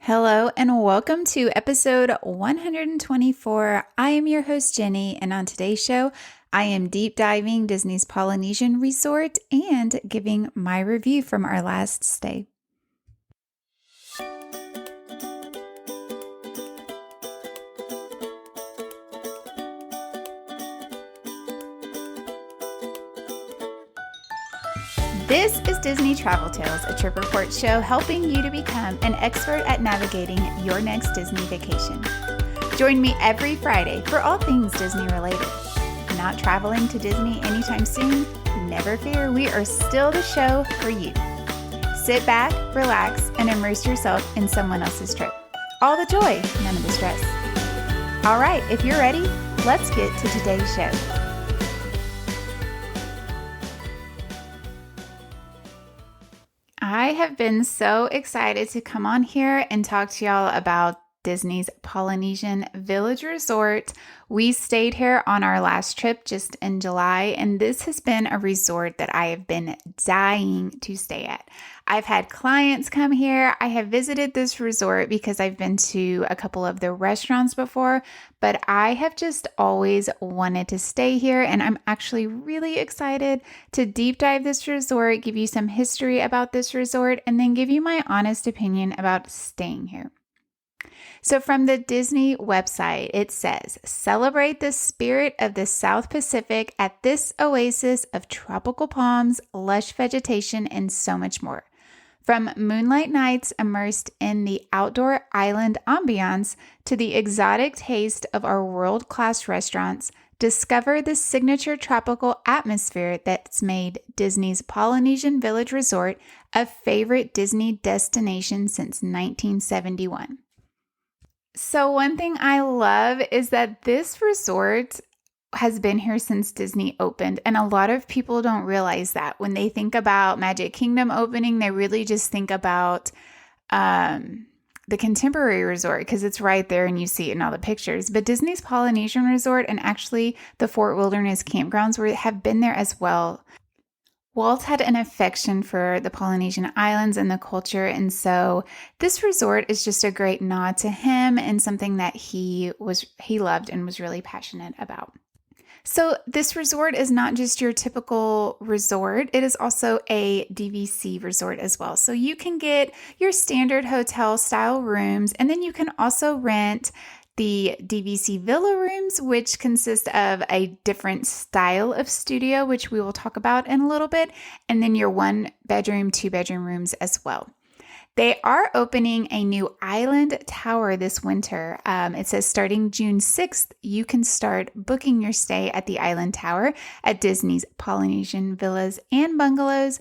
Hello and welcome to episode 124. I am your host, Jenny, and on today's show, I am deep diving Disney's Polynesian resort and giving my review from our last stay. This is Disney Travel Tales, a trip report show helping you to become an expert at navigating your next Disney vacation. Join me every Friday for all things Disney related. Not traveling to Disney anytime soon? Never fear, we are still the show for you. Sit back, relax, and immerse yourself in someone else's trip. All the joy, none of the stress. All right, if you're ready, let's get to today's show. I have been so excited to come on here and talk to y'all about Disney's Polynesian Village Resort. We stayed here on our last trip just in July, and this has been a resort that I have been dying to stay at. I've had clients come here. I have visited this resort because I've been to a couple of the restaurants before, but I have just always wanted to stay here, and I'm actually really excited to deep dive this resort, give you some history about this resort, and then give you my honest opinion about staying here. So from the Disney website, it says, celebrate the spirit of the South Pacific at this oasis of tropical palms, lush vegetation, and so much more. From moonlight nights immersed in the outdoor island ambiance to the exotic taste of our world-class restaurants, discover the signature tropical atmosphere that's made Disney's Polynesian Village Resort a favorite Disney destination since 1971. So one thing I love is that this resort has been here since Disney opened, and a lot of people don't realize that. When they think about Magic Kingdom opening, they really just think about the Contemporary Resort because it's right there and you see it in all the pictures. But Disney's Polynesian Resort and actually the Fort Wilderness campgrounds have been there as well. Walt had an affection for the Polynesian Islands and the culture, and so this resort is just a great nod to him and something that he loved and was really passionate about. So this resort is not just your typical resort, it is also a DVC resort as well. So you can get your standard hotel style rooms, and then you can also rent the DVC Villa rooms, which consist of a different style of studio, which we will talk about in a little bit, and then your 1-bedroom, 2-bedroom rooms as well. They are opening a new island tower this winter. It says starting June 6th, you can start booking your stay at the island tower at Disney's Polynesian Villas and Bungalows.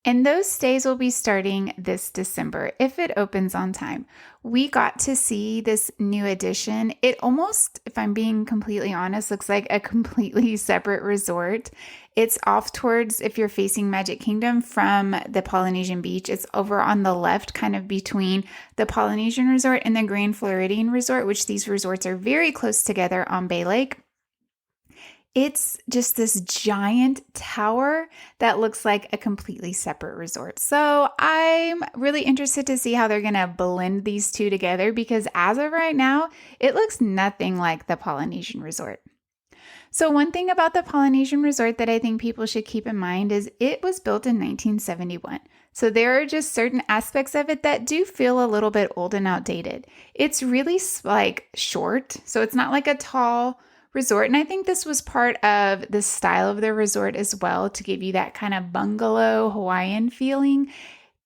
And those stays will be starting this December if it opens on time. We got to see this new addition. It almost, if I'm being completely honest, looks like a completely separate resort. It's off towards, if you're facing Magic Kingdom from the Polynesian Beach, it's over on the left, kind of between the Polynesian Resort and the Grand Floridian Resort, which these resorts are very close together on Bay Lake. It's just this giant tower that looks like a completely separate resort. So I'm really interested to see how they're going to blend these two together because as of right now, it looks nothing like the Polynesian Resort. So one thing about the Polynesian Resort that I think people should keep in mind is it was built in 1971. So there are just certain aspects of it that do feel a little bit old and outdated. It's really short, so it's not like a tall resort. And I think this was part of the style of the resort as well to give you that kind of bungalow Hawaiian feeling.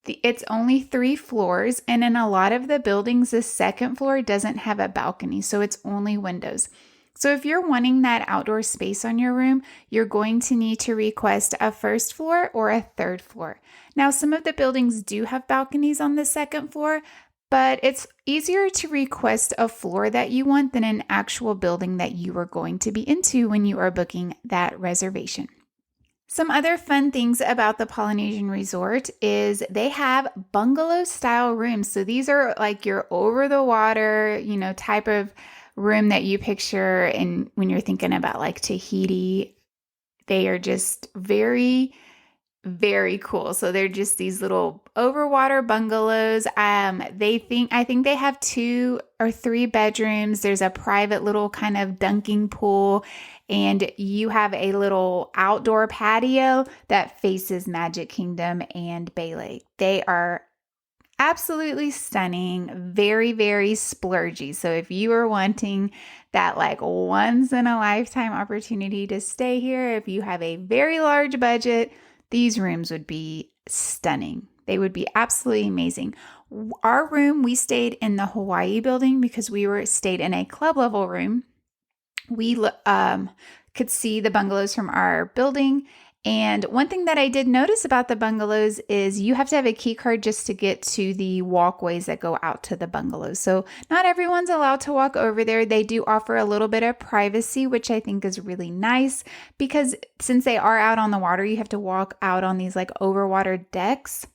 It's only 3 floors, and in a lot of the buildings, the second floor doesn't have a balcony, so it's only windows. So if you're wanting that outdoor space on your room, you're going to need to request a first floor or a third floor. Now, some of the buildings do have balconies on the second floor, but it's easier to request a floor that you want than an actual building that you are going to be into when you are booking that reservation. Some other fun things about the Polynesian Resort is they have bungalow style rooms. So these are like your over the water, type of room that you picture and when you're thinking about like Tahiti. They are just very Very cool. So they're just these little overwater bungalows. I think they have 2 or 3 bedrooms. There's a private little kind of dunking pool, and you have a little outdoor patio that faces Magic Kingdom and Bay Lake. They are absolutely stunning, very, very splurgy. So if you are wanting that like once in a lifetime opportunity to stay here, if you have a very large budget, these rooms would be stunning. They would be absolutely amazing. Our room, we stayed in the Hawaii building because stayed in a club level room. We could see the bungalows from our building. And one thing that I did notice about the bungalows is you have to have a key card just to get to the walkways that go out to the bungalows. So not everyone's allowed to walk over there. They do offer a little bit of privacy, which I think is really nice because since they are out on the water, you have to walk out on these like overwater decks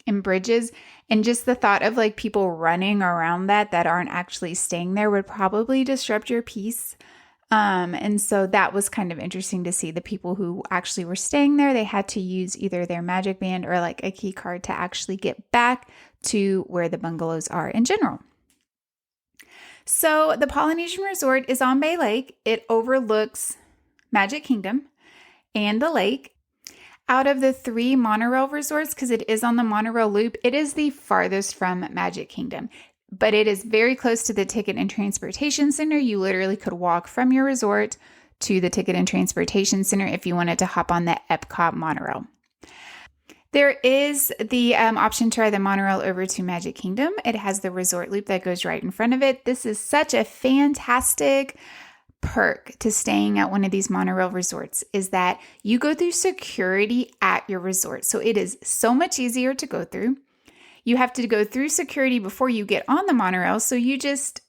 and bridges. And just the thought of like people running around that aren't actually staying there would probably disrupt your peace. And so that was kind of interesting to see the people who actually were staying there. They had to use either their magic band or like a key card to actually get back to where the bungalows are in general. So the Polynesian Resort is on Bay Lake. It overlooks Magic Kingdom and the lake. Out of the 3 monorail resorts, because it is on the monorail loop, it is the farthest from Magic Kingdom. But it is very close to the Ticket and Transportation Center. You literally could walk from your resort to the Ticket and Transportation Center if you wanted to hop on the Epcot monorail. There is the option to ride the monorail over to Magic Kingdom. It has the resort loop that goes right in front of it. This is such a fantastic perk to staying at one of these monorail resorts is that you go through security at your resort. So it is so much easier to go through. You have to go through security before you get on the monorail. So you just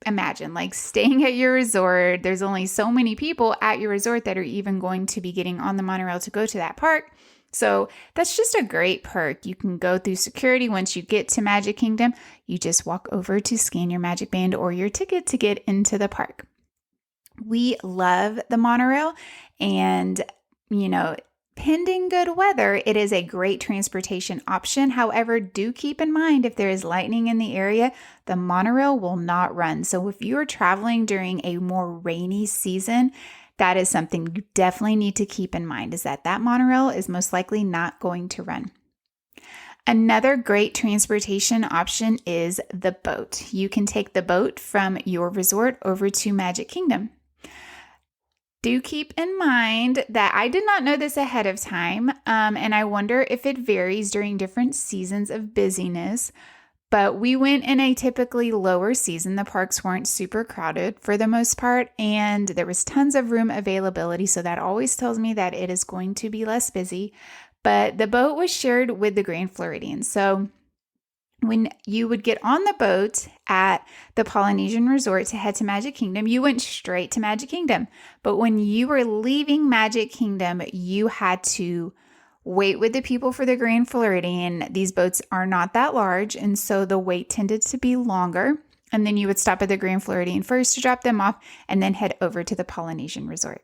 imagine like staying at your resort. There's only so many people at your resort that are even going to be getting on the monorail to go to that park. So that's just a great perk. You can go through security. Once you get to Magic Kingdom, you just walk over to scan your Magic Band or your ticket to get into the park. We love the monorail and, pending good weather, it is a great transportation option. However, do keep in mind if there is lightning in the area, the monorail will not run. So if you are traveling during a more rainy season, that is something you definitely need to keep in mind is that monorail is most likely not going to run. Another great transportation option is the boat. You can take the boat from your resort over to Magic Kingdom. Do keep in mind that I did not know this ahead of time, and I wonder if it varies during different seasons of busyness, but we went in a typically lower season. The parks weren't super crowded for the most part, and there was tons of room availability, so that always tells me that it is going to be less busy, but the boat was shared with the Grand Floridian. So when you would get on the boat at the Polynesian Resort to head to Magic Kingdom, you went straight to Magic Kingdom. But when you were leaving Magic Kingdom, you had to wait with the people for the Grand Floridian. These boats are not that large, and so the wait tended to be longer. And then you would stop at the Grand Floridian first to drop them off and then head over to the Polynesian Resort.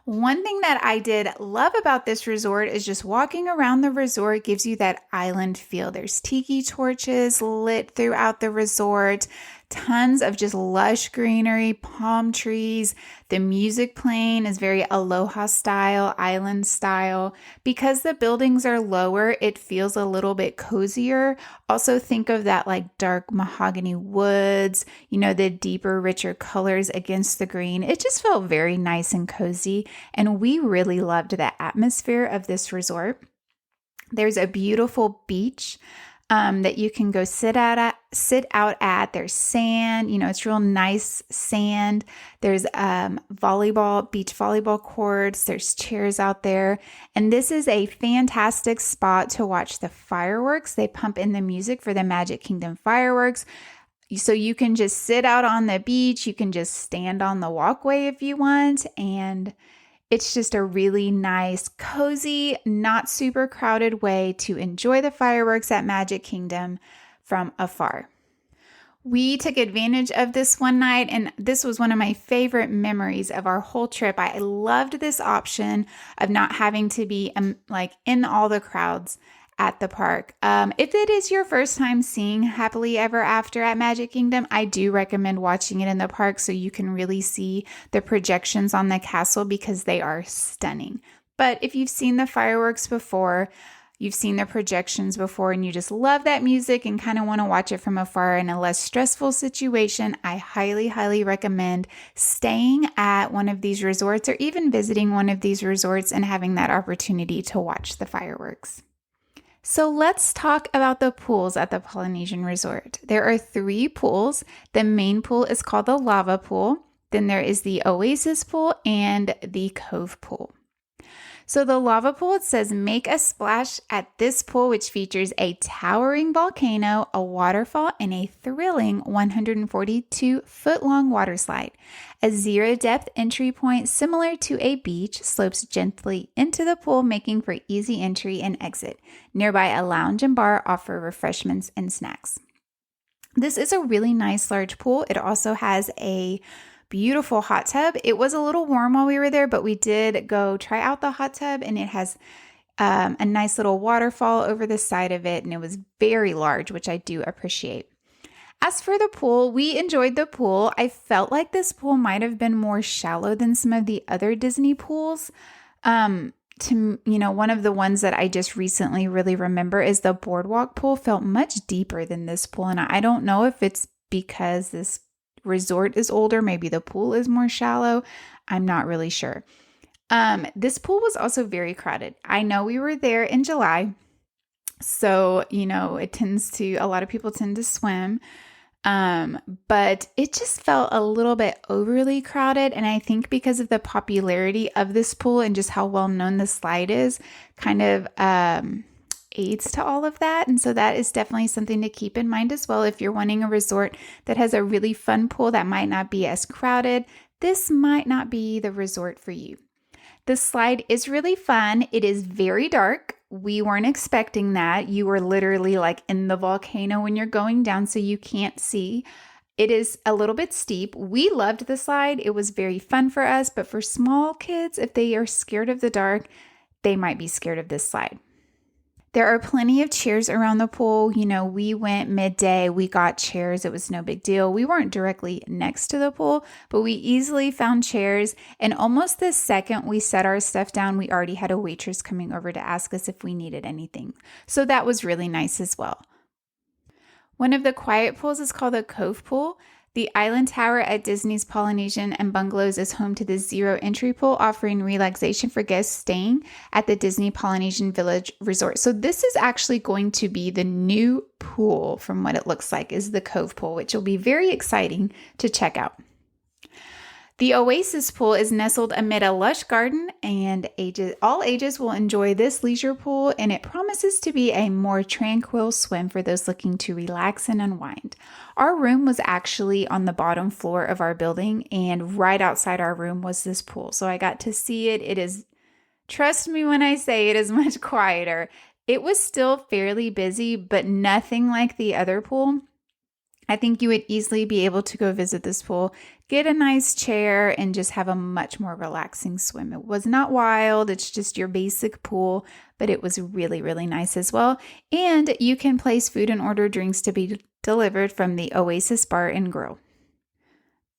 One thing that I did love about this resort is just walking around the resort gives you that island feel. There's tiki torches lit throughout the resort, tons of just lush greenery, palm trees. The music playing is very aloha style, island style. Because the buildings are lower, it feels a little bit cozier. Also think of that like dark mahogany woods, the deeper, richer colors against the green. It just felt very nice and cozy. And we really loved the atmosphere of this resort. There's a beautiful beach that you can go sit out at. There's sand, it's real nice sand. There's beach volleyball courts. There's chairs out there. And this is a fantastic spot to watch the fireworks. They pump in the music for the Magic Kingdom fireworks. So you can just sit out on the beach. You can just stand on the walkway if you want. And it's just a really nice, cozy, not super crowded way to enjoy the fireworks at Magic Kingdom from afar. We took advantage of this one night, and this was one of my favorite memories of our whole trip. I loved this option of not having to be like in all the crowds at the park. If it is your first time seeing Happily Ever After at Magic Kingdom, I do recommend watching it in the park so you can really see the projections on the castle because they are stunning. But if you've seen the fireworks before, you've seen the projections before, and you just love that music and kind of want to watch it from afar in a less stressful situation, I highly, highly recommend staying at one of these resorts or even visiting one of these resorts and having that opportunity to watch the fireworks. So let's talk about the pools at the Polynesian Resort. There are 3 pools. The main pool is called the Lava Pool. Then there is the Oasis Pool and the Cove Pool. So the lava pool, it says, make a splash at this pool, which features a towering volcano, a waterfall, and a thrilling 142-foot-long water slide. A zero-depth entry point similar to a beach slopes gently into the pool, making for easy entry and exit. Nearby, a lounge and bar offer refreshments and snacks. This is a really nice large pool. It also has a beautiful hot tub. It was a little warm while we were there, but we did go try out the hot tub, and it has a nice little waterfall over the side of it, and it was very large, which I do appreciate. As for the pool, we enjoyed the pool. I felt like this pool might have been more shallow than some of the other Disney pools. One of the ones that I just recently really remember is the boardwalk pool felt much deeper than this pool, and I don't know if it's because this resort is older, maybe the pool is more shallow. I'm not really sure. This pool was also very crowded. I know we were there in July, so a lot of people tend to swim. But it just felt a little bit overly crowded, and I think because of the popularity of this pool and just how well known the slide is, kind of aids to all of that. And so that is definitely something to keep in mind as well. If you're wanting a resort that has a really fun pool that might not be as crowded, this might not be the resort for you. The slide is really fun. It is very dark. We weren't expecting that. You were literally like in the volcano when you're going down, so you can't see. It is a little bit steep. We loved the slide. It was very fun for us, but for small kids, if they are scared of the dark, they might be scared of this slide. There are plenty of chairs around the pool. We went midday, we got chairs. It was no big deal. We weren't directly next to the pool, but we easily found chairs. And almost the second we set our stuff down, we already had a waitress coming over to ask us if we needed anything. So that was really nice as well. One of the quiet pools is called the Cove Pool. The Island Tower at Disney's Polynesian and Bungalows is home to the zero entry pool, offering relaxation for guests staying at the Disney Polynesian Village Resort. So this is actually going to be the new pool from what it looks like, is the Cove Pool, which will be very exciting to check out. The Oasis Pool is nestled amid a lush garden, and all ages will enjoy this leisure pool, and it promises to be a more tranquil swim for those looking to relax and unwind. Our room was actually on the bottom floor of our building, and right outside our room was this pool. So I got to see it. It is, trust me when I say it is much quieter. It was still fairly busy, but nothing like the other pool. I think you would easily be able to go visit this pool, get a nice chair, and just have a much more relaxing swim. It was not wild. It's just your basic pool, but it was really, really nice as well. And you can place food and order drinks to be delivered from the Oasis Bar and Grill.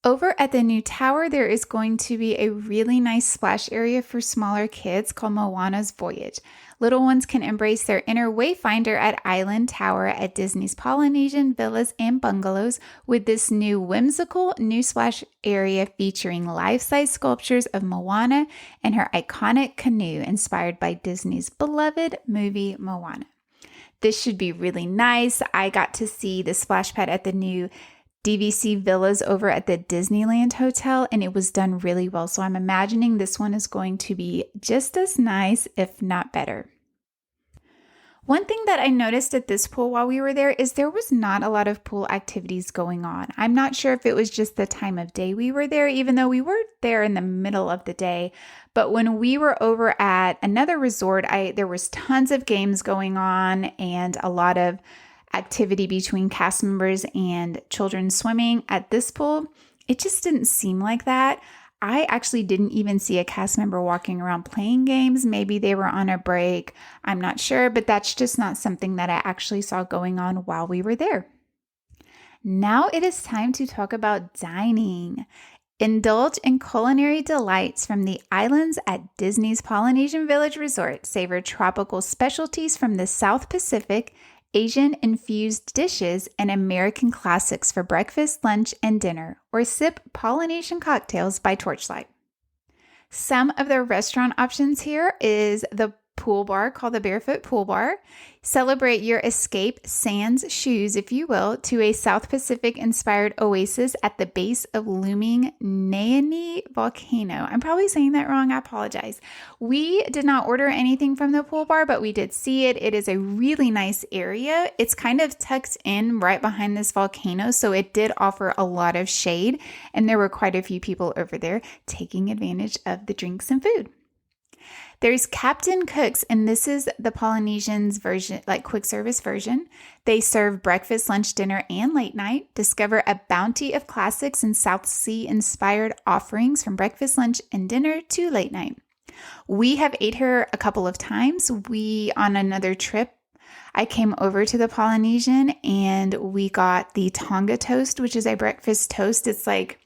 Over at the new tower, there is going to be a really nice splash area for smaller kids called Moana's Voyage. Little ones can embrace their inner wayfinder at Island Tower at Disney's Polynesian Villas and Bungalows with this new whimsical new splash area featuring life-size sculptures of Moana and her iconic canoe inspired by Disney's beloved movie Moana. This should be really nice. I got to see the splash pad at the new DVC Villas over at the Disneyland Hotel, and it was done really well. So I'm imagining this one is going to be just as nice, if not better. One thing that I noticed at this pool while we were there is there was not a lot of pool activities going on. I'm not sure if it was just the time of day we were there, even though we were there in the middle of the day. But when we were over at another resort, there was tons of games going on and a lot of activity between cast members and children swimming. At this pool, it just didn't seem like that. I actually didn't even see a cast member walking around playing games. Maybe they were on a break. I'm not sure, but that's just not something that I actually saw going on while we were there. Now it is time to talk about dining. Indulge in culinary delights from the islands at Disney's Polynesian Village Resort. Savor tropical specialties from the South Pacific, Asian-infused dishes, and American classics for breakfast, lunch, and dinner, or sip Polynesian cocktails by torchlight. Some of the restaurant options here is the pool bar called the Barefoot Pool Bar. Celebrate your escape sans shoes, if you will, to a South Pacific inspired oasis at the base of looming Naini volcano. I'm probably saying that wrong. I apologize. We did not order anything from the pool bar, but we did see it. It is a really nice area. It's kind of tucked in right behind this volcano, so it did offer a lot of shade, and there were quite a few people over there taking advantage of the drinks and food. There's Captain Cook's, and this is the Polynesian's version, like quick service version. They serve breakfast, lunch, dinner, and late night. Discover a bounty of classics and South Sea inspired offerings from breakfast, lunch, and dinner to late night. We have ate here a couple of times. On another trip, I came over to the Polynesian and we got the Tonga toast, which is a breakfast toast. It's like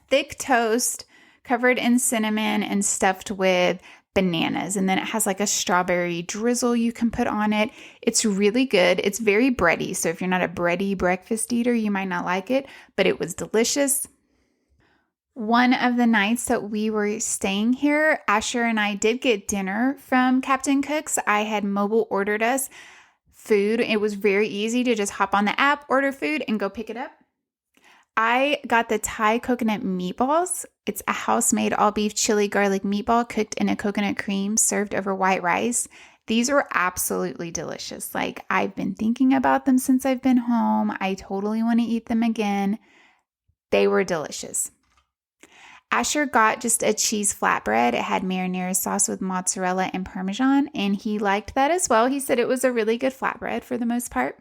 thick toast covered in cinnamon and stuffed with bananas, and then it has like a strawberry drizzle you can put on it. It's really good. It's very bready, so if you're not a bready breakfast eater, you might not like it, but it was delicious. One of the nights that we were staying here, Asher and I did get dinner from Captain Cook's. I had mobile ordered us food. It was very easy to just hop on the app, order food, and go pick it up. I got the Thai coconut meatballs. It's a house-made all-beef chili garlic meatball cooked in a coconut cream served over white rice. These were absolutely delicious. Like, I've been thinking about them since I've been home. I totally want to eat them again. They were delicious. Asher got just a cheese flatbread. It had marinara sauce with mozzarella and Parmesan, and he liked that as well. He said it was a really good flatbread for the most part.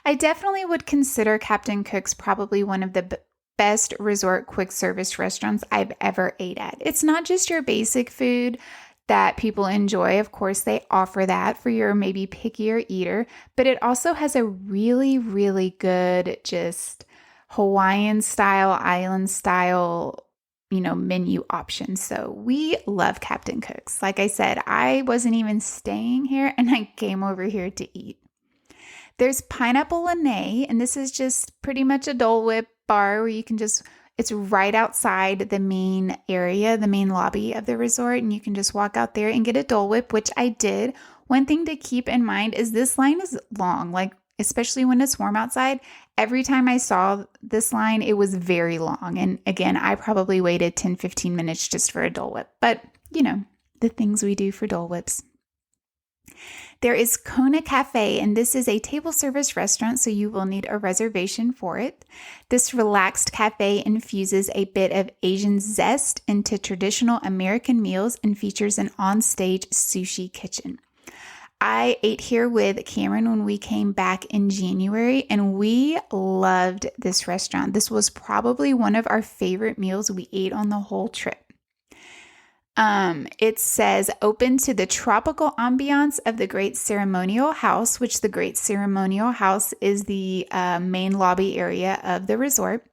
I definitely would consider Captain Cook's probably one of the best resort quick service restaurants I've ever ate at. It's not just your basic food that people enjoy. Of course, they offer that for your maybe pickier eater, but it also has a really, really good just Hawaiian style, island style, menu option. So we love Captain Cook's. Like I said, I wasn't even staying here and I came over here to eat. There's Pineapple Lanai, and this is just pretty much a Dole Whip bar where you can it's right outside the main area, the main lobby of the resort, and you can just walk out there and get a Dole Whip, which I did. One thing to keep in mind is this line is long, like especially when it's warm outside. Every time I saw this line, it was very long. And again, I probably waited 10, 15 minutes just for a Dole Whip, but the things we do for Dole Whips. There is Kona Cafe, and this is a table service restaurant, so you will need a reservation for it. This relaxed cafe infuses a bit of Asian zest into traditional American meals and features an on-stage sushi kitchen. I ate here with Cameron when we came back in January, and we loved this restaurant. This was probably one of our favorite meals we ate on the whole trip. It says open to the tropical ambiance of the Great Ceremonial House, which the Great Ceremonial House is the main lobby area of the resort.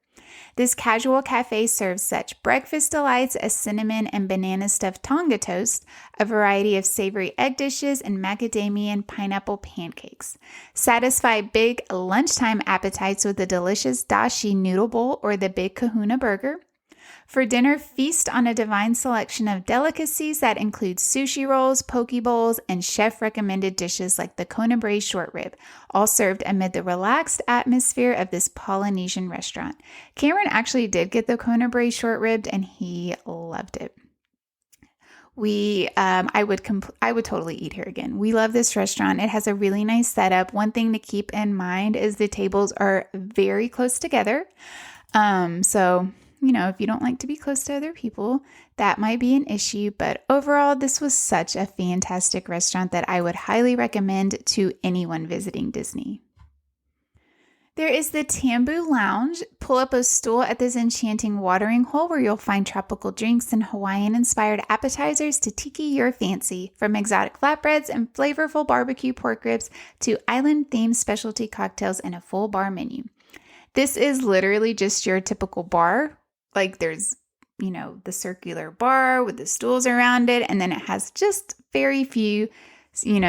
This casual cafe serves such breakfast delights as cinnamon and banana stuffed Tonga toast, a variety of savory egg dishes, and macadamia and pineapple pancakes. Satisfy big lunchtime appetites with the delicious dashi noodle bowl or the big kahuna burger. For dinner, feast on a divine selection of delicacies that include sushi rolls, poke bowls, and chef-recommended dishes like the Kona braised short rib, all served amid the relaxed atmosphere of this Polynesian restaurant. Cameron actually did get the Kona braised short rib, and he loved it. I would totally eat here again. We love this restaurant. It has a really nice setup. One thing to keep in mind is the tables are very close together. If you don't like to be close to other people, that might be an issue. But overall, this was such a fantastic restaurant that I would highly recommend to anyone visiting Disney. There is the Tambu Lounge. Pull up a stool at this enchanting watering hole where you'll find tropical drinks and Hawaiian-inspired appetizers to tiki your fancy, from exotic flatbreads and flavorful barbecue pork ribs to island-themed specialty cocktails and a full bar menu. This is literally just your typical bar. Like there's, the circular bar with the stools around it, and then it has just very few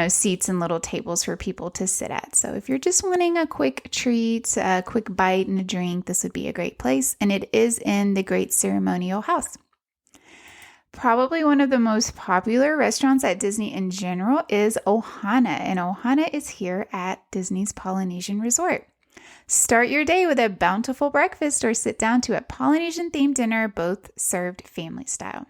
seats and little tables for people to sit at. So if you're just wanting a quick treat, a quick bite and a drink, this would be a great place. And it is in the Great Ceremonial House. Probably one of the most popular restaurants at Disney in general is Ohana. And Ohana is here at Disney's Polynesian Resort. Start your day with a bountiful breakfast or sit down to a Polynesian-themed dinner, both served family style.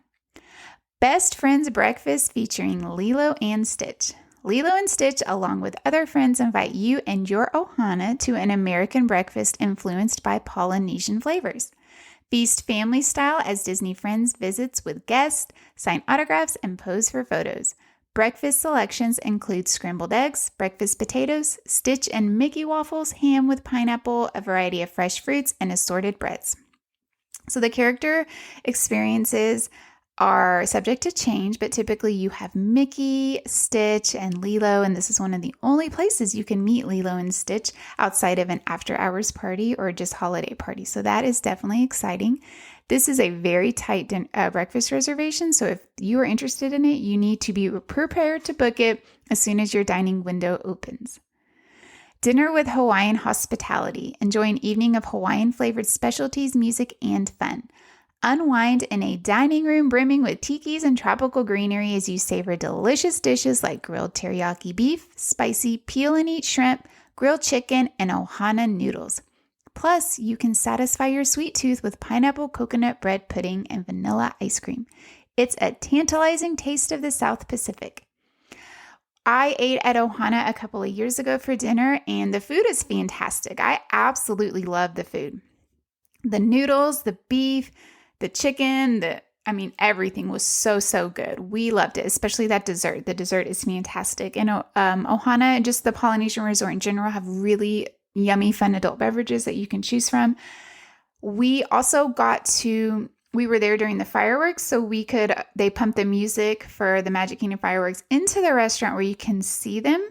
Best Friends Breakfast featuring Lilo and Stitch. Lilo and Stitch, along with other friends, invite you and your Ohana to an American breakfast influenced by Polynesian flavors. Feast family style as Disney Friends visits with guests, sign autographs, and pose for photos. Breakfast selections include scrambled eggs, breakfast potatoes, Stitch and Mickey waffles, ham with pineapple, a variety of fresh fruits, and assorted breads. So the character experiences are subject to change, but typically you have Mickey, Stitch, and Lilo, and this is one of the only places you can meet Lilo and Stitch outside of an after-hours party or just holiday party. So that is definitely exciting. This is a very tight breakfast reservation, so if you are interested in it, you need to be prepared to book it as soon as your dining window opens. Dinner with Hawaiian hospitality. Enjoy an evening of Hawaiian-flavored specialties, music, and fun. Unwind in a dining room brimming with tikis and tropical greenery as you savor delicious dishes like grilled teriyaki beef, spicy peel-and-eat shrimp, grilled chicken, and ohana noodles. Plus, you can satisfy your sweet tooth with pineapple coconut bread pudding and vanilla ice cream. It's a tantalizing taste of the South Pacific. I ate at Ohana a couple of years ago for dinner, and the food is fantastic. I absolutely love the food. The noodles, the beef, the chicken, everything was so good. We loved it, especially that dessert. The dessert is fantastic. And Ohana and just the Polynesian Resort in general have really yummy, fun adult beverages that you can choose from. We also we were there during the fireworks, so they pumped the music for the Magic Kingdom fireworks into the restaurant where you can see them.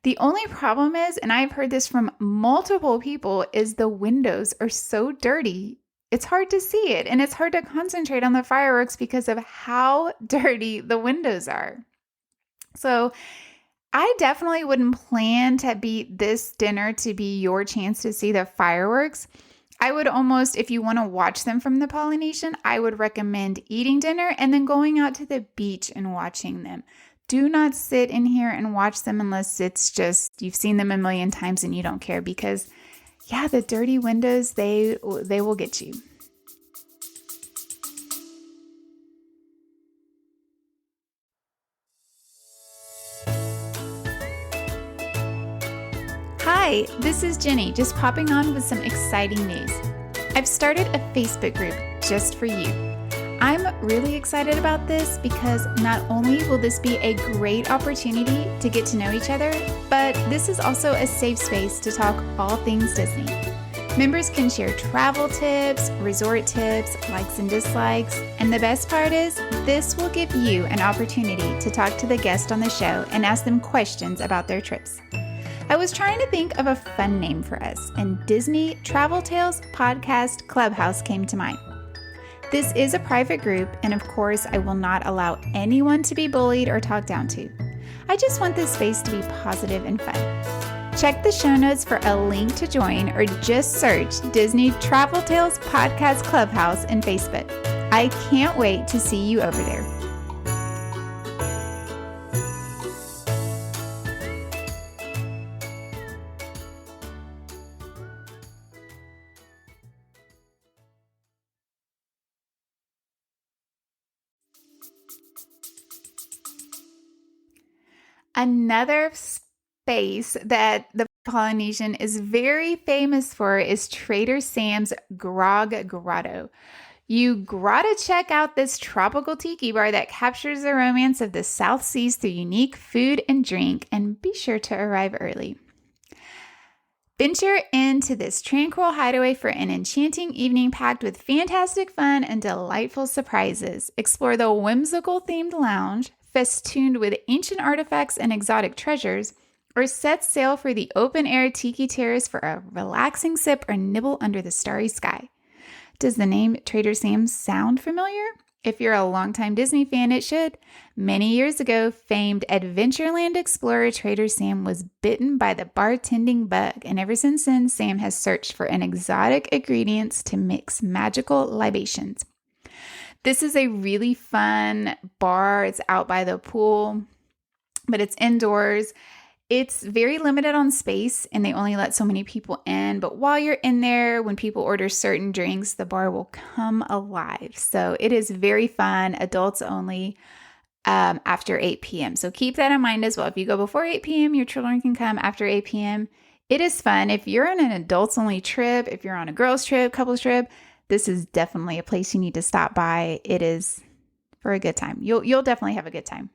The only problem is, and I've heard this from multiple people, is the windows are so dirty. It's hard to see it, and it's hard to concentrate on the fireworks because of how dirty the windows are. So I definitely wouldn't plan to be this dinner to be your chance to see the fireworks. I would almost, if you want to watch them from the Polynesian, I would recommend eating dinner and then going out to the beach and watching them. Do not sit in here and watch them unless it's just you've seen them a million times and you don't care, because the dirty windows, they will get you. Hi, this is Jenny, just popping on with some exciting news. I've started a Facebook group just for you. I'm really excited about this because not only will this be a great opportunity to get to know each other, but this is also a safe space to talk all things Disney. Members can share travel tips, resort tips, likes and dislikes, and the best part is this will give you an opportunity to talk to the guest on the show and ask them questions about their trips. I was trying to think of a fun name for us, and Disney Travel Tales Podcast Clubhouse came to mind. This is a private group, and of course, I will not allow anyone to be bullied or talked down to. I just want this space to be positive and fun. Check the show notes for a link to join, or just search Disney Travel Tales Podcast Clubhouse in Facebook. I can't wait to see you over there. Another space that the Polynesian is very famous for is Trader Sam's Grog Grotto. You gotta check out this tropical tiki bar that captures the romance of the South Seas through unique food and drink, and be sure to arrive early. Venture into this tranquil hideaway for an enchanting evening packed with fantastic fun and delightful surprises. Explore the whimsical themed lounge, festooned with ancient artifacts and exotic treasures, or set sail for the open-air tiki terrace for a relaxing sip or nibble under the starry sky. Does the name Trader Sam's sound familiar? If you're a longtime Disney fan, it should. Many years ago, famed Adventureland explorer Trader Sam was bitten by the bartending bug, and ever since then, Sam has searched for an exotic ingredients to mix magical libations. This is a really fun bar. It's out by the pool, but it's indoors. It's very limited on space and they only let so many people in. But while you're in there, when people order certain drinks, the bar will come alive. So it is very fun, adults only, after 8 p.m. So keep that in mind as well. If you go before 8 p.m., your children can come after 8 p.m. It is fun. If you're on an adults only trip, if you're on a girls trip, couples trip, this is definitely a place you need to stop by. It is for a good time. You'll definitely have a good time.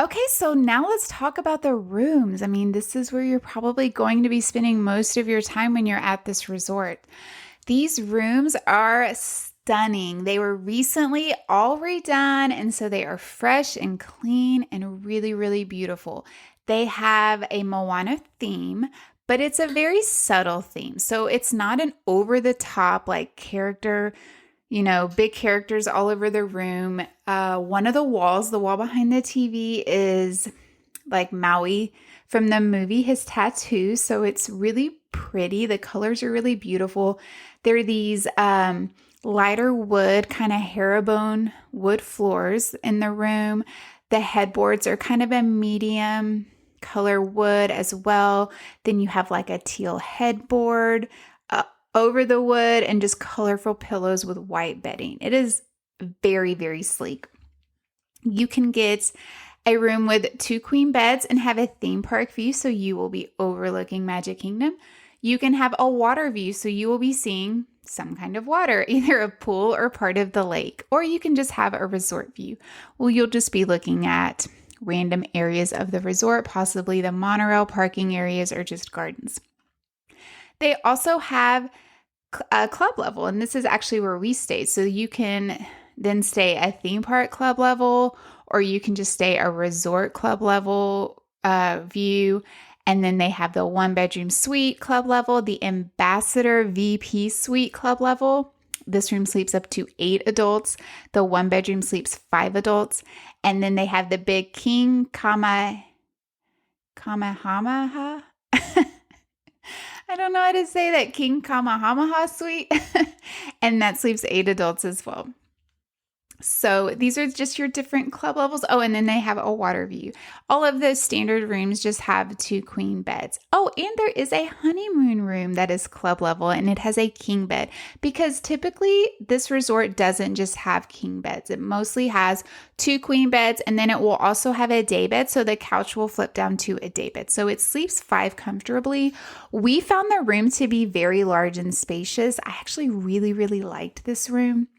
Okay, so now let's talk about the rooms. I mean, this is where you're probably going to be spending most of your time when you're at this resort. These rooms are stunning. They were recently all redone, and so they are fresh and clean and really, really beautiful. They have a Moana theme, but it's a very subtle theme. So it's not an over-the-top like character, big characters all over the room. One of the walls, the wall behind the TV, is like Maui from the movie, his tattoo. So it's really pretty. The colors are really beautiful. There are these lighter wood, kind of herringbone wood floors in the room. The headboards are kind of a medium color wood as well. Then you have like a teal headboard over the wood and just colorful pillows with white bedding. It is very, very sleek. You can get a room with 2 queen beds and have a theme park view, so you will be overlooking Magic Kingdom. You can have a water view, so you will be seeing some kind of water, either a pool or part of the lake, or you can just have a resort view. Well, you'll just be looking at random areas of the resort, possibly the monorail parking areas or just gardens. They also have a club level, and this is actually where we stayed. So you can then stay a theme park club level, or you can just stay a resort club level view. And then they have the 1-bedroom suite club level, the Ambassador VP suite club level. This room sleeps up to 8 adults. The 1-bedroom sleeps 5 adults. And then they have the big King Kamehameha. I don't know how to say that, King Kamehameha suite. And that sleeps 8 adults as well. So these are just your different club levels. Oh, and then they have a water view. All of those standard rooms just have 2 queen beds. Oh, and there is a honeymoon room that is club level, and it has a king bed, because typically this resort doesn't just have king beds. It mostly has 2 queen beds, and then it will also have a day bed. So the couch will flip down to a day bed. So it sleeps 5 comfortably. We found the room to be very large and spacious. I actually really, really liked this room.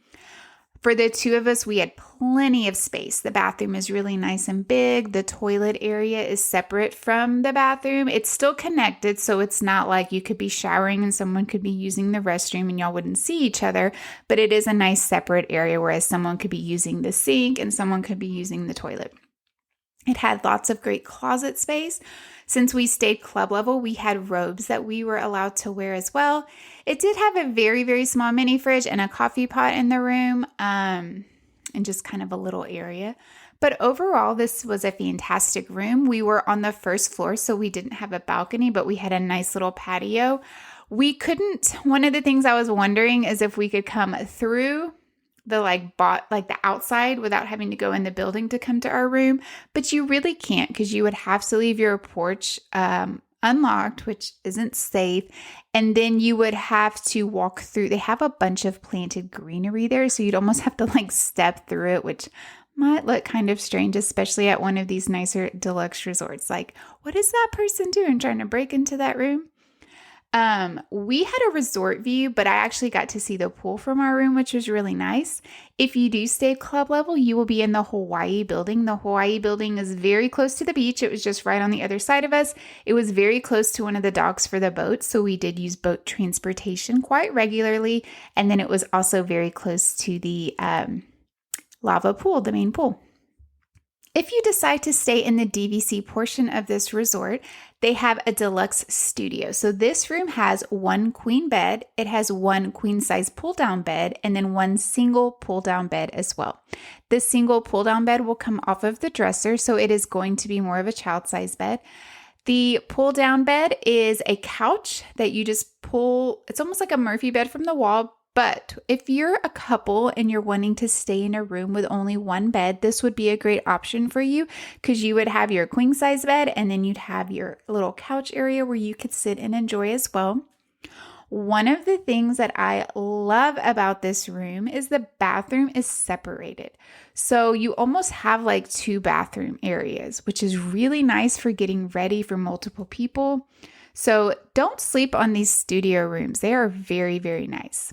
For the 2 of us, we had plenty of space. The bathroom is really nice and big. The toilet area is separate from the bathroom. It's still connected, so it's not like you could be showering and someone could be using the restroom and y'all wouldn't see each other, but it is a nice separate area, whereas someone could be using the sink and someone could be using the toilet. It had lots of great closet space. Since we stayed club level, we had robes that we were allowed to wear as well. It did have a very, very small mini fridge and a coffee pot in the room, and just kind of a little area. But overall, this was a fantastic room. We were on the first floor, so we didn't have a balcony, but we had a nice little patio. One of the things I was wondering is if we could come through the outside without having to go in the building to come to our room, but you really can't, because you would have to leave your porch unlocked, which isn't safe, and then you would have to walk through. They have a bunch of planted greenery there, so you'd almost have to step through it, which might look kind of strange, especially at one of these nicer deluxe resorts. Like, what is that person doing trying to break into that room? We had a resort view, but I actually got to see the pool from our room, which was really nice. If you do stay club level, you will be in the Hawaii building. The Hawaii building is very close to the beach. It was just right on the other side of us. It was very close to one of the docks for the boats, so we did use boat transportation quite regularly. And then it was also very close to the lava pool, the main pool. If you decide to stay in the DVC portion of this resort, they have a deluxe studio. So this room has one queen bed, it has one queen size pull down bed, and then one single pull down bed as well. The single pull down bed will come off of the dresser, so it is going to be more of a child size bed. The pull down bed is a couch that you just pull. It's almost like a Murphy bed from the wall. But if you're a couple and you're wanting to stay in a room with only one bed, this would be a great option for you because you would have your queen size bed and then you'd have your little couch area where you could sit and enjoy as well. One of the things that I love about this room is the bathroom is separated. So you almost have like two bathroom areas, which is really nice for getting ready for multiple people. So don't sleep on these studio rooms. They are very, very nice.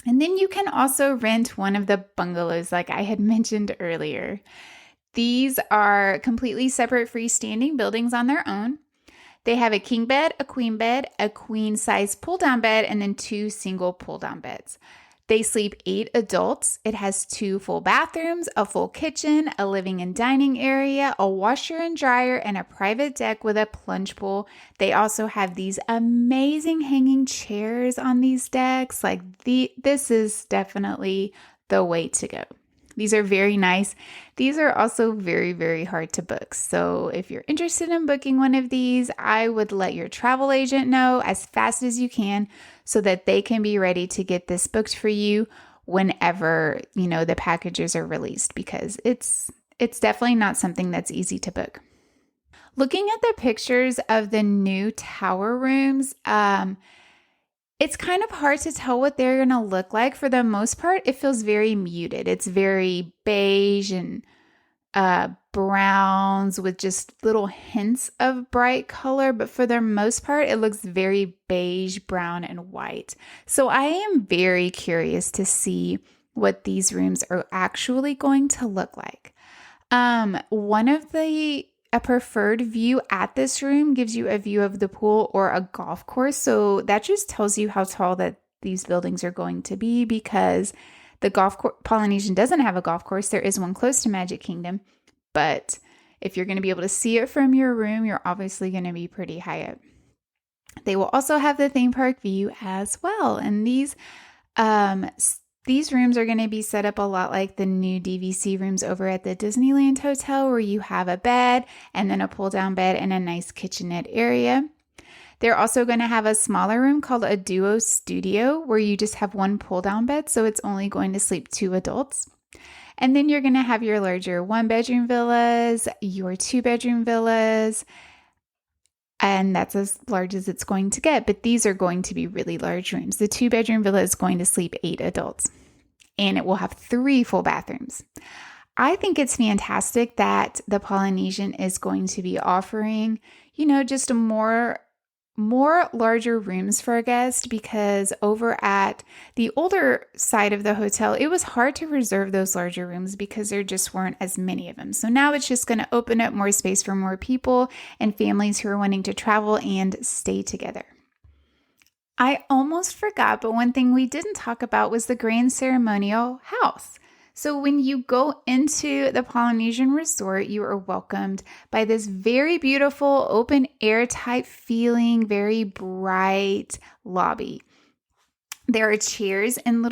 And then you can also rent one of the bungalows like I had mentioned earlier. These are completely separate freestanding buildings on their own. They have a king bed, a queen size pull down bed, and then two single pull down beds. They sleep 8 adults. It has 2 full bathrooms, a full kitchen, a living and dining area, a washer and dryer, and a private deck with a plunge pool. They also have these amazing hanging chairs on these decks. This is definitely the way to go. These are very nice. These are also very, very hard to book. So if you're interested in booking one of these, I would let your travel agent know as fast as you can so that they can be ready to get this booked for you whenever, the packages are released, because it's definitely not something that's easy to book. Looking at the pictures of the new tower rooms, it's kind of hard to tell what they're going to look like. For the most part, it feels very muted. It's very beige and browns with just little hints of bright color. But for the most part, it looks very beige, brown, and white. So I am very curious to see what these rooms are actually going to look like. A preferred view at this room gives you a view of the pool or a golf course. So that just tells you how tall that these buildings are going to be, because the Polynesian doesn't have a golf course. There is one close to Magic Kingdom, but if you're going to be able to see it from your room, you're obviously going to be pretty high up. They will also have the theme park view as well. And these rooms are going to be set up a lot like the new DVC rooms over at the Disneyland Hotel, where you have a bed and then a pull-down bed and a nice kitchenette area. They're also going to have a smaller room called a duo studio, where you just have one pull-down bed, so it's only going to sleep 2 adults. And then you're going to have your larger 1-bedroom villas, your 2-bedroom villas, and that's as large as it's going to get. But these are going to be really large rooms. The 2-bedroom villa is going to sleep 8 adults, and it will have 3 full bathrooms. I think it's fantastic that the Polynesian is going to be offering, just a more larger rooms for a guest, because over at the older side of the hotel, it was hard to reserve those larger rooms because there just weren't as many of them. So now it's just going to open up more space for more people and families who are wanting to travel and stay together. I almost forgot, but one thing we didn't talk about was the Grand Ceremonial House. So when you go into the Polynesian Resort, you are welcomed by this very beautiful open air type feeling, very bright lobby. There are chairs and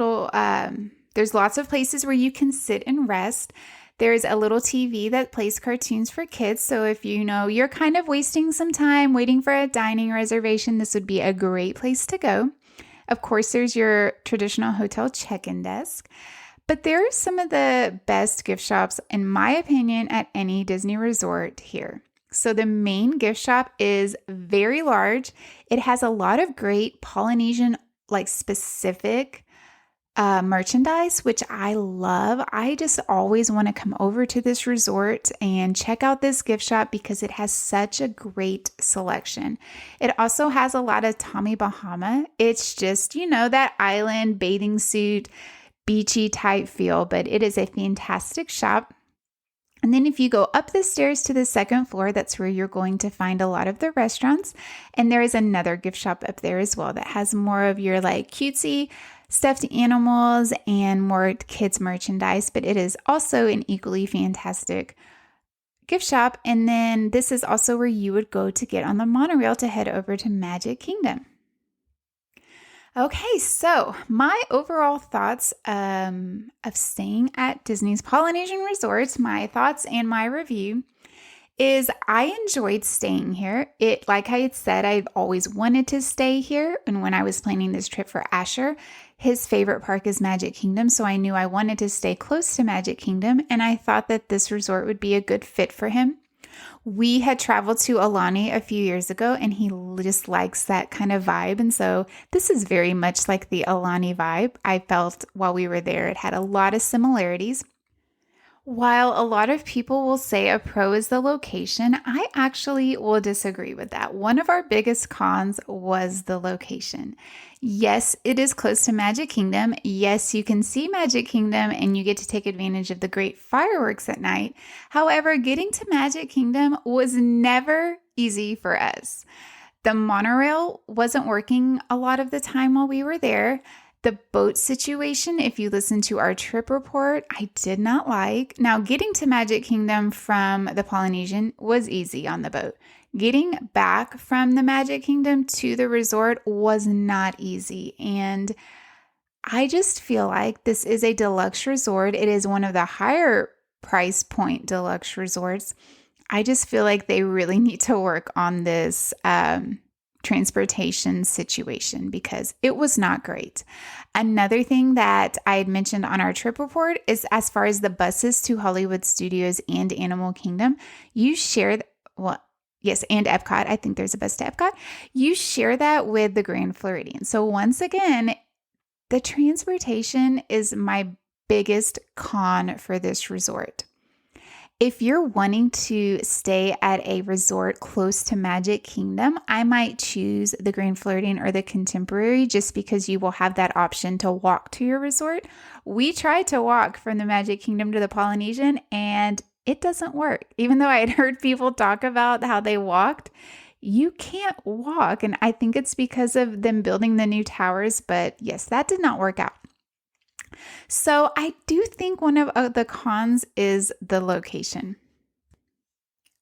there's lots of places where you can sit and rest. There's a little TV that plays cartoons for kids. So if you're kind of wasting some time waiting for a dining reservation, this would be a great place to go. Of course, there's your traditional hotel check-in desk. But there are some of the best gift shops, in my opinion, at any Disney resort here. So the main gift shop is very large. It has a lot of great Polynesian, specific merchandise, which I love. I just always want to come over to this resort and check out this gift shop because it has such a great selection. It also has a lot of Tommy Bahama. It's just, that island bathing suit, beachy type feel, but it is a fantastic shop. And then if you go up the stairs to the second floor, that's where you're going to find a lot of the restaurants. And there is another gift shop up there as well that has more of your like cutesy stuffed animals and more kids merchandise, but it is also an equally fantastic gift shop. And then this is also where you would go to get on the monorail to head over to Magic Kingdom. Okay, so my overall thoughts of staying at Disney's Polynesian Resorts, my thoughts and my review is I enjoyed staying here. Like I had said, I've always wanted to stay here. And when I was planning this trip for Asher, his favorite park is Magic Kingdom. So I knew I wanted to stay close to Magic Kingdom. And I thought that this resort would be a good fit for him. We had traveled to Aulani a few years ago and he just likes that kind of vibe. And so this is very much like the Aulani vibe. I felt while we were there, it had a lot of similarities. While a lot of people will say a pro is the location, I actually will disagree with that. One of our biggest cons was the location. Yes, it is close to Magic Kingdom. Yes, you can see Magic Kingdom and you get to take advantage of the great fireworks at night. However, getting to Magic Kingdom was never easy for us. The monorail wasn't working a lot of the time while we were there. The boat situation, if you listen to our trip report, I did not like. Now, getting to Magic Kingdom from the Polynesian was easy on the boat. Getting back from the Magic Kingdom to the resort was not easy. And I just feel like this is a deluxe resort. It is one of the higher price point deluxe resorts. I just feel like they really need to work on this transportation situation because it was not great. Another thing that I had mentioned on our trip report is as far as the buses to Hollywood Studios and Animal Kingdom, you share, yes, and Epcot. I think there's a bus to Epcot. You share that with the Grand Floridian. So once again, the transportation is my biggest con for this resort. If you're wanting to stay at a resort close to Magic Kingdom, I might choose the Grand Floridian or the Contemporary just because you will have that option to walk to your resort. We tried to walk from the Magic Kingdom to the Polynesian and it doesn't work. Even though I had heard people talk about how they walked, you can't walk. And I think it's because of them building the new towers. But yes, that did not work out. So I do think one of the cons is the location.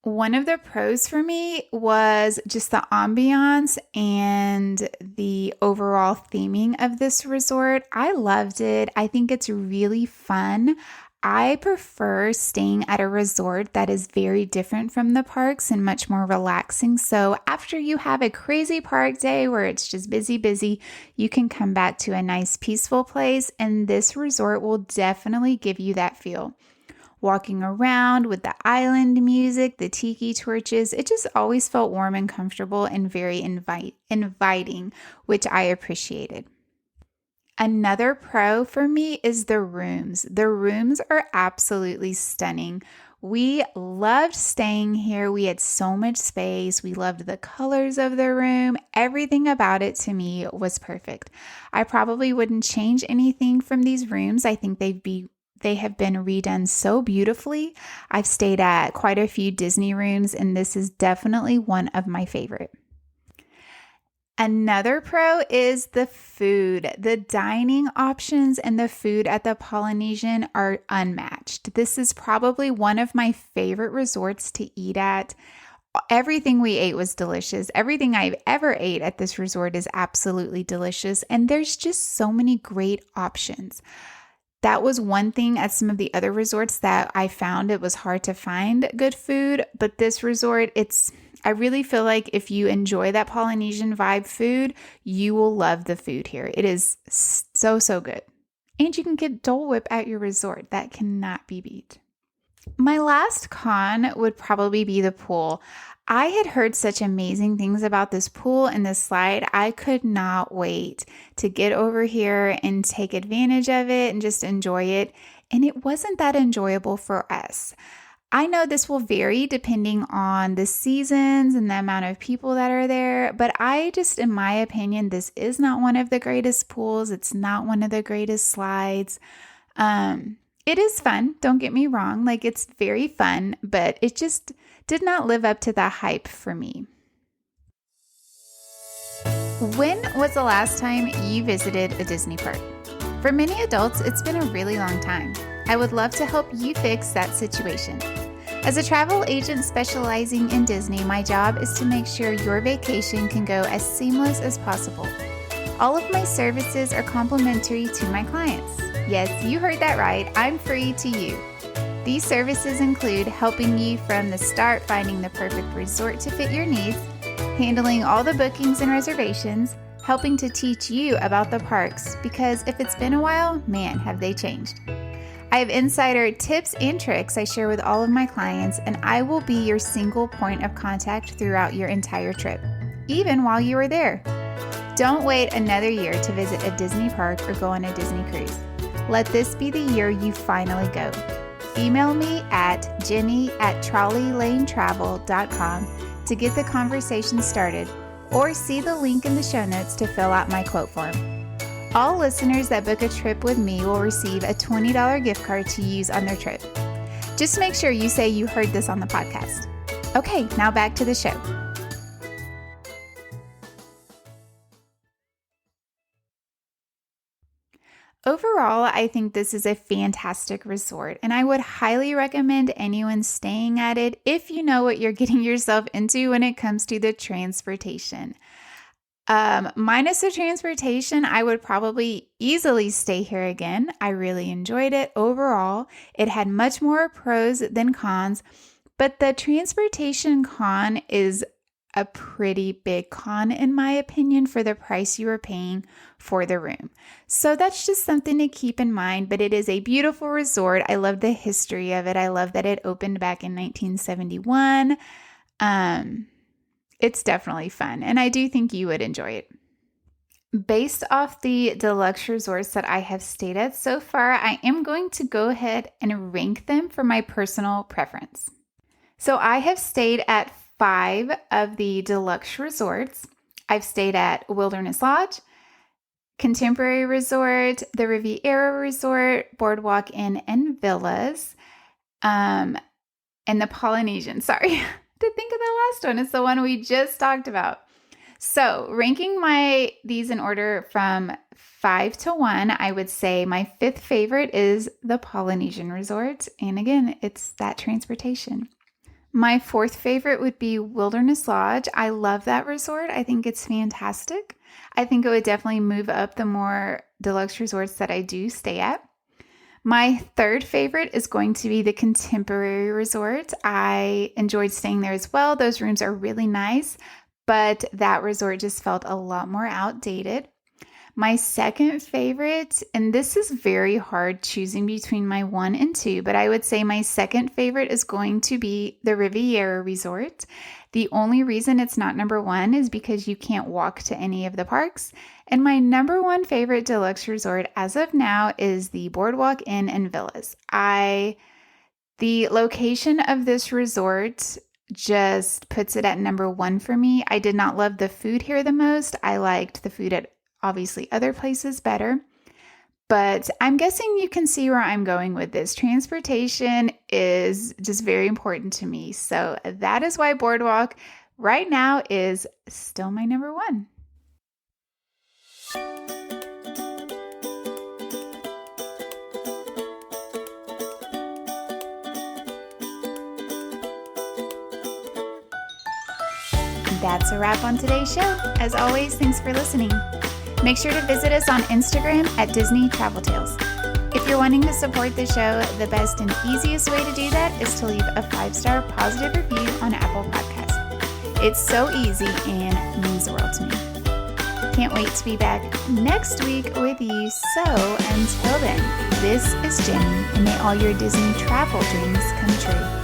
One of the pros for me was just the ambiance and the overall theming of this resort. I loved it. I think it's really fun. I prefer staying at a resort that is very different from the parks and much more relaxing. So after you have a crazy park day where it's just busy, you can come back to a nice peaceful place. And this resort will definitely give you that feel. Walking around with the island music, the tiki torches, it just always felt warm and comfortable and very inviting, which I appreciated. Another pro for me is the rooms. The rooms are absolutely stunning. We loved staying here. We had so much space. We loved the colors of the room. Everything about it to me was perfect. I probably wouldn't change anything from these rooms. I think they have been redone so beautifully. I've stayed at quite a few Disney rooms, and this is definitely one of my favorite. Another pro is the food. The dining options and the food at the Polynesian are unmatched. This is probably one of my favorite resorts to eat at. Everything we ate was delicious. Everything I've ever ate at this resort is absolutely delicious. And there's just so many great options. That was one thing at some of the other resorts that I found it was hard to find good food. But this resort, I really feel like if you enjoy that Polynesian vibe food, you will love the food here. It is so good. And you can get Dole Whip at your resort. That cannot be beat. My last con would probably be the pool. I had heard such amazing things about this pool and this slide. I could not wait to get over here and take advantage of it and just enjoy it. And it wasn't that enjoyable for us. I know this will vary depending on the seasons and the amount of people that are there, but in my opinion, this is not one of the greatest pools. It's not one of the greatest slides. It is fun, don't get me wrong. Like, it's very fun, but it just did not live up to the hype for me. When was the last time you visited a Disney park? For many adults, it's been a really long time. I would love to help you fix that situation. As a travel agent specializing in Disney, my job is to make sure your vacation can go as seamless as possible. All of my services are complimentary to my clients. Yes, you heard that right. I'm free to you. These services include helping you from the start finding the perfect resort to fit your needs, handling all the bookings and reservations, helping to teach you about the parks, because if it's been a while, man, have they changed. I have insider tips and tricks I share with all of my clients, and I will be your single point of contact throughout your entire trip, even while you are there. Don't wait another year to visit a Disney park or go on a Disney cruise. Let this be the year you finally go. Email me at jenny@trolleylanetravel.com to get the conversation started, or see the link in the show notes to fill out my quote form. All listeners that book a trip with me will receive a $20 gift card to use on their trip. Just make sure you say you heard this on the podcast. Okay, now back to the show. Overall, I think this is a fantastic resort, and I would highly recommend anyone staying at it if you know what you're getting yourself into when it comes to the transportation. Minus the transportation, I would probably easily stay here again. I really enjoyed it overall. It had much more pros than cons, but the transportation con is a pretty big con in my opinion for the price you are paying for the room. So that's just something to keep in mind, but it is a beautiful resort. I love the history of it. I love that it opened back in 1971. It's definitely fun, and I do think you would enjoy it. Based off the deluxe resorts that I have stayed at so far, I am going to go ahead and rank them for my personal preference. So I have stayed at 5 of the deluxe resorts. I've stayed at Wilderness Lodge, Contemporary Resort, the Riviera Resort, Boardwalk Inn and Villas, and the Polynesian. Sorry. To think of the last one. It's the one we just talked about. So ranking these in order from 5 to 1, I would say my 5th favorite is the Polynesian Resort. And again, it's that transportation. My 4th favorite would be Wilderness Lodge. I love that resort. I think it's fantastic. I think it would definitely move up the more deluxe resorts that I do stay at. My 3rd favorite is going to be the Contemporary Resort. I enjoyed staying there as well. Those rooms are really nice, but that resort just felt a lot more outdated. My 2nd favorite, and this is very hard choosing between my 1 and 2, but I would say my 2nd favorite is going to be the Riviera Resort. The only reason it's not number 1 is because you can't walk to any of the parks. And my number 1 favorite deluxe resort as of now is the Boardwalk Inn and Villas. The location of this resort just puts it at number 1 for me. I did not love the food here the most. I liked the food at obviously other places better. But I'm guessing you can see where I'm going with this. Transportation is just very important to me. So that is why Boardwalk right now is still my number 1. That's a wrap on today's show. As always, thanks for listening. Make sure to visit us on Instagram at Disney Travel Tales. If you're wanting to support the show, the best and easiest way to do that is to leave a 5-star positive review on Apple Podcasts. It's so easy and means the world to me. can't wait to be back next week with you. So until then, this is Jenny, and may all your Disney travel dreams come true.